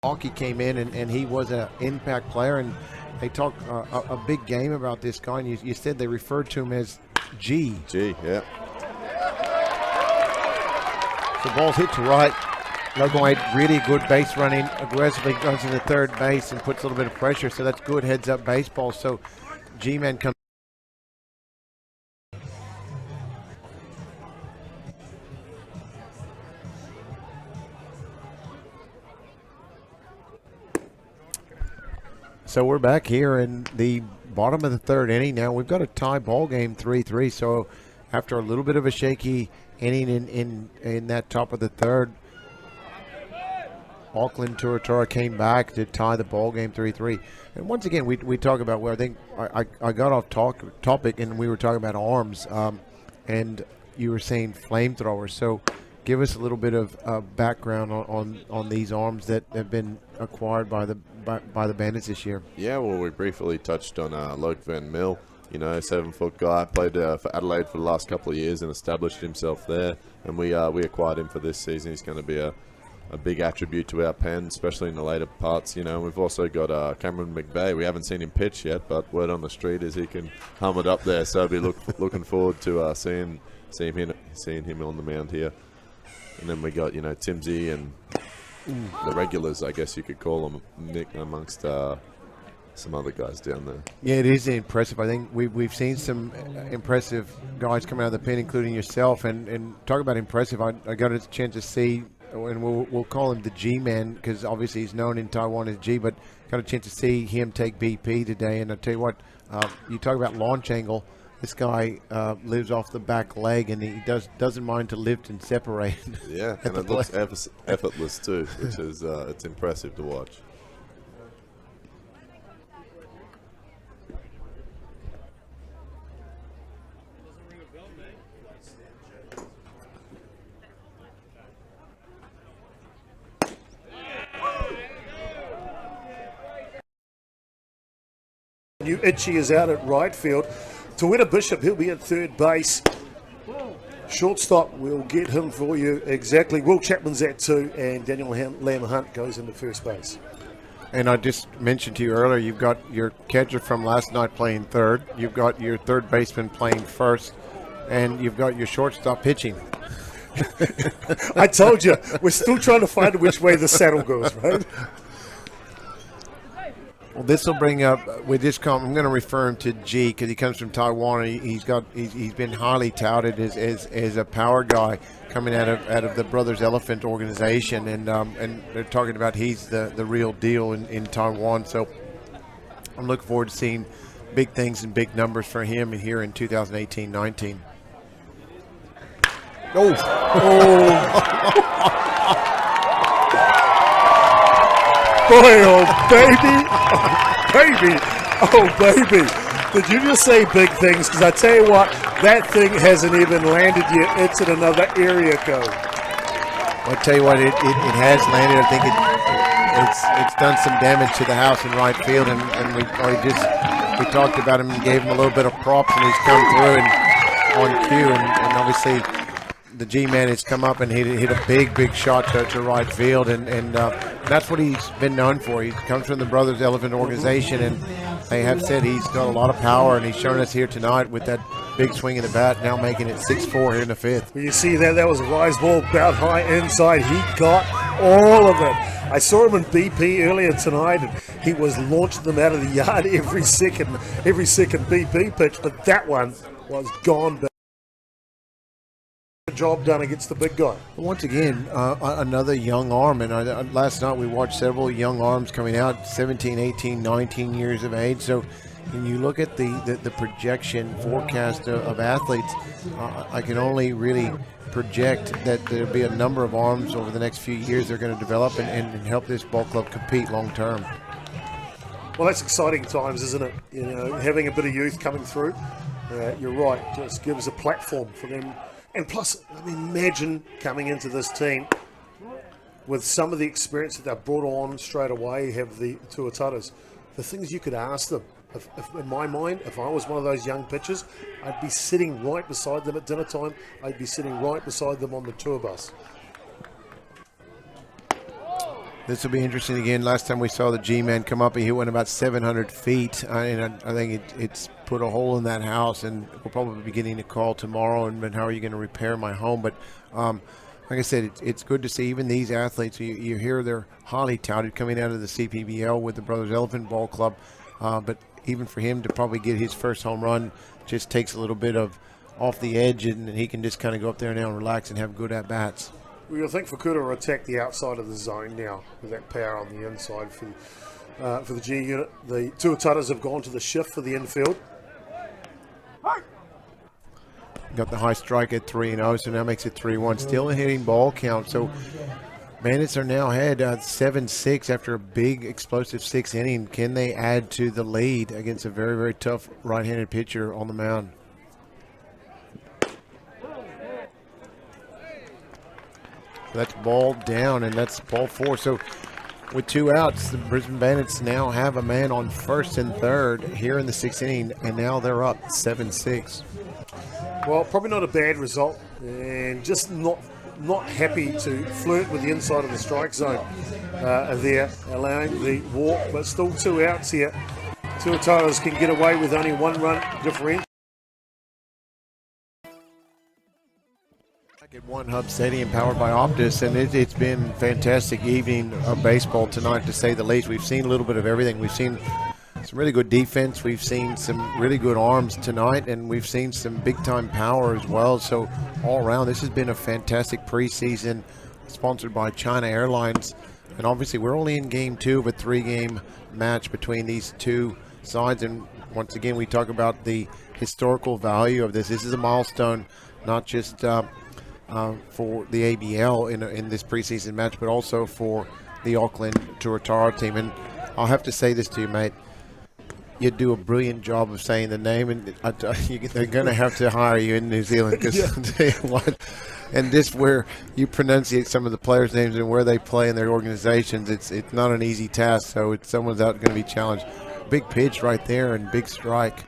hockey came in, and he was an impact player. And they talked a big game about this guy, and you said they referred to him as G. G, yeah. So ball's hit to right. Logan really good base running, aggressively goes into third base and puts a little bit of pressure, so that's good heads-up baseball. So G-Man comes. So we're back here in the bottom of the third inning now. We've got a tie ball game, 3-3. So after a little bit of a shaky inning in that top of the third, Auckland Tuatora came back to tie the ball game 3-3. And once again, we talk about where I think I got off topic, and we were talking about arms, and you were saying flamethrowers. So give us a little bit of background on these arms that have been acquired by the Bandits this year. Yeah, well, we briefly touched on Loke Van Mill. You know, 7-foot guy, played for Adelaide for the last couple of years and established himself there. And we acquired him for this season. He's going to be a big attribute to our pen, especially in the later parts. You know, we've also got Cameron McVeigh. We haven't seen him pitch yet, but word on the street is he can hum it up there. So I'll be looking forward to seeing him on the mound here. And then we got, you know, Timsy and the regulars, I guess you could call them, Nick, amongst some other guys down there. Yeah, it is impressive. I think we've seen some impressive guys come out of the pen, including yourself. And talk about impressive. I got a chance to see, and we'll call him the G-Man because obviously he's known in Taiwan as G, but got a chance to see him take BP today. And I'll tell you what, you talk about launch angle. This guy lives off the back leg, and he doesn't mind to lift and separate. Yeah, and it looks effortless too, which is it's impressive to watch. New Itchy is out at right field. Tawita Bishop, he'll be at third base. Shortstop, we'll get him for you exactly. Will Chapman's at 2, and Daniel Lamb Hunt goes into first base. And I just mentioned to you earlier, you've got your catcher from last night playing third. You've got your third baseman playing first, and you've got your shortstop pitching. I told you, we're still trying to find which way the saddle goes, right? Well, this will bring up with this comment. I'm going to refer him to G because he comes from Taiwan. He's been highly touted as a power guy coming out of the Brothers Elephant organization, and they're talking about he's the real deal in Taiwan. So I'm looking forward to seeing big things and big numbers for him here in 2018-19. Boy, oh baby, oh baby, oh baby. Did you just say big things? Because I tell you what, that thing hasn't even landed yet. It's in another area code. Well, I tell you what, it has landed. I think it's done some damage to the house in right field, and we talked about him and gave him a little bit of props, and he's come through and on cue, and obviously the G-Man has come up and hit a big shot to right field, and that's what he's been known for. He comes from the Brothers Elephant organization, and they have said he's got a lot of power, and he's shown us here tonight with that big swing of the bat, now making it 6-4 here in the fifth. Well, you see that was a rise ball, about high inside. He got all of it. I saw him in BP earlier tonight, and he was launching them out of the yard every second BP pitch, but that one was gone. Job done against the big guy. Once again, another young arm, and last night we watched several young arms coming out, 17, 18, 19 years of age. So when you look at the projection forecast of athletes, I can only really project that there'll be a number of arms over the next few years they're going to develop and help this ball club compete long term. Well, that's exciting times, isn't it? You know, having a bit of youth coming through. You're right, just gives a platform for them. And plus, I mean, imagine coming into this team with some of the experience that they've brought on straight away, have the Tuataras. The things you could ask them. If in my mind, if I was one of those young pitchers, I'd be sitting right beside them at dinner time. I'd be sitting right beside them on the tour bus. This will be interesting again. Last time we saw the G-Man come up, he went about 700 feet, and I think it's put a hole in that house, and we'll probably be getting a call tomorrow, and how are you going to repair my home? But like I said, it's good to see even these athletes. You hear they're highly touted coming out of the CPBL with the Brothers Elephant Ball Club, but even for him to probably get his first home run just takes a little bit of off the edge, and he can just kind of go up there now and relax and have good at-bats. Well, you'll think Fukuda will attack the outside of the zone now with that power on the inside for the G unit. The Tuataras have gone to the shift for the infield. Got the high strike at 3-0, so now makes it 3-1. Still a hitting ball count. So Bandits are now ahead 7-6 after a big explosive 6th inning. Can they add to the lead against a very, very tough right-handed pitcher on the mound? That's ball down, and that's ball 4. So with 2 outs, the Brisbane Bandits now have a man on first and third here in the 6th inning, and now they're up 7-6. Well, probably not a bad result, and just not happy to flirt with the inside of the strike zone there, allowing the walk, but still 2 outs here. Tuataras can get away with only 1 run differential. At One Hub Stadium, powered by Optus, and it's been a fantastic evening of baseball tonight, to say the least. We've seen a little bit of everything. We've seen some really good defense. We've seen some really good arms tonight, and we've seen some big-time power as well. So all around, this has been a fantastic preseason sponsored by China Airlines. And obviously, we're only in Game 2 of a 3-game match between these two sides. And once again, we talk about the historical value of this. This is a milestone, not just for the ABL in this preseason match, but also for the Auckland Tuatara team. And I'll have to say this to you, mate. You do a brilliant job of saying the name, and they're going to have to hire you in New Zealand, because I'll tell you what, and just where you pronunciate some of the players' names and where they play in their organizations, it's not an easy task. So someone's out going to be challenged. Big pitch right there and big strike.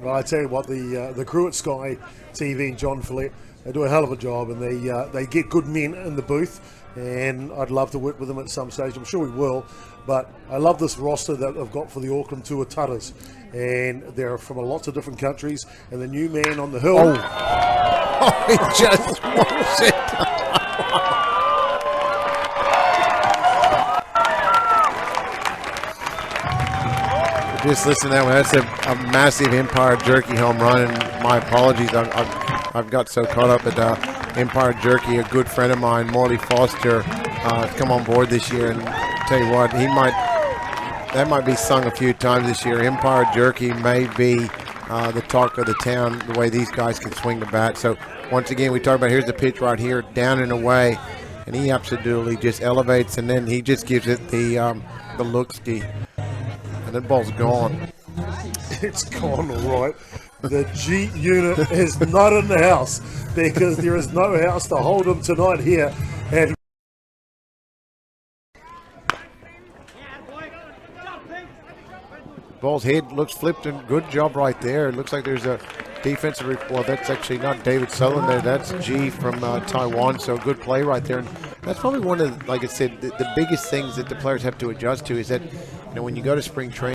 Well, I tell you what, the crew at Sky TV and John Follett, they do a hell of a job, and they get good men in the booth, and I'd love to work with them at some stage. I'm sure we will, but I love this roster that I've got for the Auckland Tuataras, and they're from lots of different countries, and the new man on the hill. Oh, he just wants it. Just listen to that one. That's a massive Empire Jerky home run, and my apologies. I've got so caught up at Empire Jerky. A good friend of mine, Morley Foster, come on board this year, and I'll tell you what, that might be sung a few times this year. Empire Jerky may be the talk of the town, the way these guys can swing the bat. So once again, we talk about, here's the pitch right here, down and away, and he absolutely just elevates, and then he just gives it the look-ski, and that ball's gone. It's gone, all right. The G unit is not in the house, because there is no house to hold him tonight here. And ball's head looks flipped, and good job right there. It looks like there's a defensive, well, that's actually not David Sutherland there. That's G from Taiwan, so good play right there. And that's probably one of, like I said, the biggest things that the players have to adjust to is that, when you go to spring training,